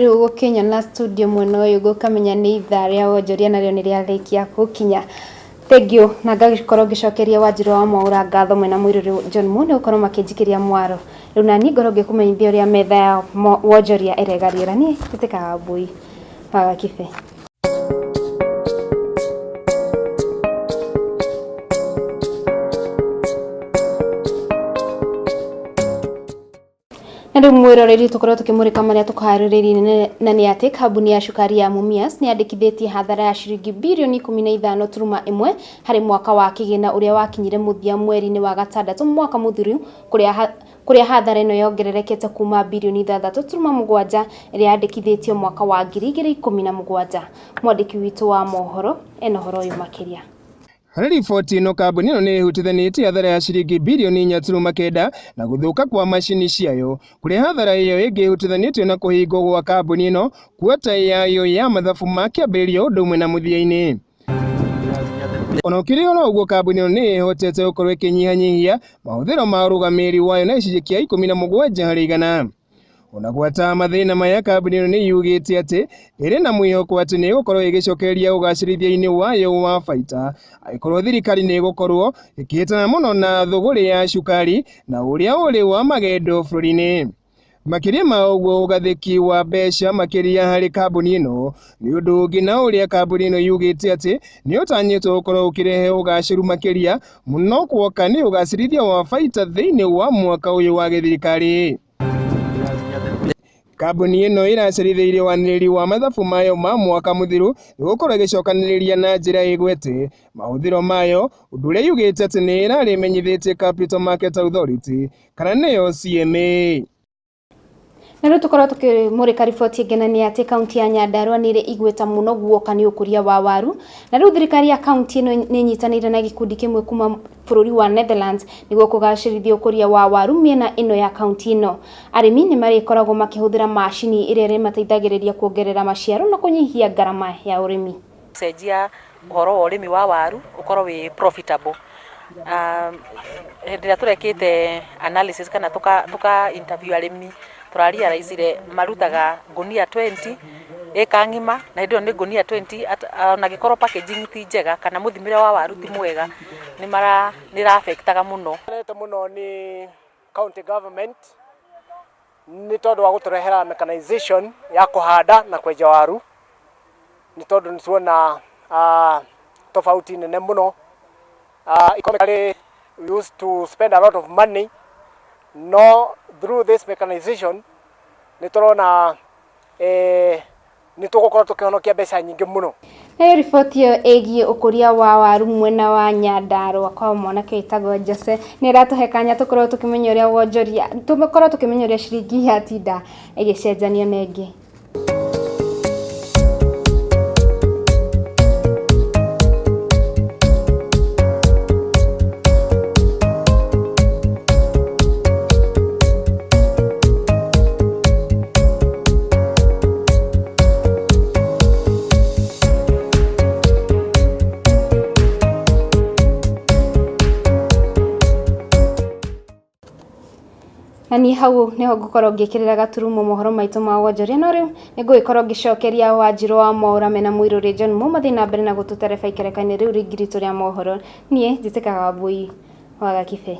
riu gukinya na studio muno uyu gukamenya ni ithaa ria wonjoria nario ni ria rikia gukinya. Thank you na ngagikorwo ngicokeria Wanjiru wa Mwaura ngatho mwena mwiruri John Mune ukorwo makinjikiria mwaro riu nani ngorwo ngikumenyithia uria metha ya wonjoria iregariira ni tutikaga WAMBUI wa GAKIBE. Ndio mwiroreri tukorwo tukimurika maria tukahariririe na ni ati kambuni ya cukari ya Mumias ni andikithitie hathara ya ciringi bilioni 15.1 hari mwaka wa kigina uria wakinyire muthia mweri-ini wa gatandatu mwaka muthiru kuria hathara ino yongererekete kuma bilioni 3.7 iria andikithitio mwaka wa 2017. Mwandiki witu wa mohoro eno horo uyu makiria. Hari riboti ino kambuni ino ni ihutithanitie hathara ya ciringi bilioni 4.9 na guthuka kwa macini ciayo kuria hathara iyo ingi ihutithanitio na kuhingwo gwa kambuni ino kuota yayo ya mathabu ma kiambiririo undu umwe na muthia-ini. Ona ukiri ona uguo kambuni ino ni ihotete gukorwo ikinyihanyihia mahuthiro ma urugamiri wayo na icunjĩ kia 17 harĩ igana. Ona gwata mathina maya kambuni ino ni yugite ati iri na mwihoko ati ni gukorwo igicokeria ugacirithia-ini wayo wa baita aikorwo thirikari ni gukorwo ikihitana muno na thogori ya cukari na uria uri wa magendo bururi-ini. Makiria ma uguo ugathiki wa mbeca makiria hari kambuni ino ni undu ungi na uria kambuni ino yugite ati ni utanyitwo gukorwo ukirehe ugaciru makiria muno kuoka ni ugacirithia wa baita thiini wa mwaka uyu wa githirikari. Kambuni ino iracirithirie waniriri wa mathabu mayo ma mwaka muthiru gukorwo igicokaniriria na njira igwete mahuthiro mayo undu uria yugite ati ni irarimenyithitie Capital Market Authority kana niyo CMA. Nero tukorwo tukimurika riboti ingĩ ni ati kaunti ya Nyandarua ni iri igweta muno guoka ni ukuria wa waru na riu thirikari ya kaunti ino ni nyitanire na gikundi kimwe kuma bururi wa Netherlands niguo kugacirithia ukuria wa waru miena ino ya kaunti ino. Arimi ni marikoragwo makihuthira macini iria ri mateithagiriria kuongerera maciaro na kunyihia garama ya urimi. Cenjia uhoro wa urimi wa waru ukorwo wi profitable. Hĩndĩ ĩrĩa turekĩte analysis kana tuka interview arimi turaria raicire marutaga ngunia 20 eka ngima na hĩndĩ ĩyo nĩ ngunia 20 na gikorwo packaging ti njega kana muthimire wa waru ti mwega ni ra affectaga muno. Rete muno ni county government ni tondu wa guturehera mechanization ya kuhanda na kwenja waru ni tondu ni tuona tofauti nene muno. Economically we used to spend a lot of money. No, through this mechanization ni turona ni tugukorwo tukihonokia mbeca nyingi muno. Nayo riboti iyo igie ukuria wa waru mwena wa Nyandarua kwa mwanake witagwo Jose ni ratuhe kanya tukorwo tukimenya uria wonjoria tukorwo tukimenya uria ciringi ya tinda igicenjanio na ingi. Ani hau niho ngukorwo ngikirira gaturumo mohoro maitu ma wonjoria no riu niguikorwo ngicokeria Wanjiru wa Mwaura mena mwiruri John Mu mathi na mbere na gututereba ikerekaini riu ringiritu ria mohoro nie njitikaga WAMBUI wa GAKIBE.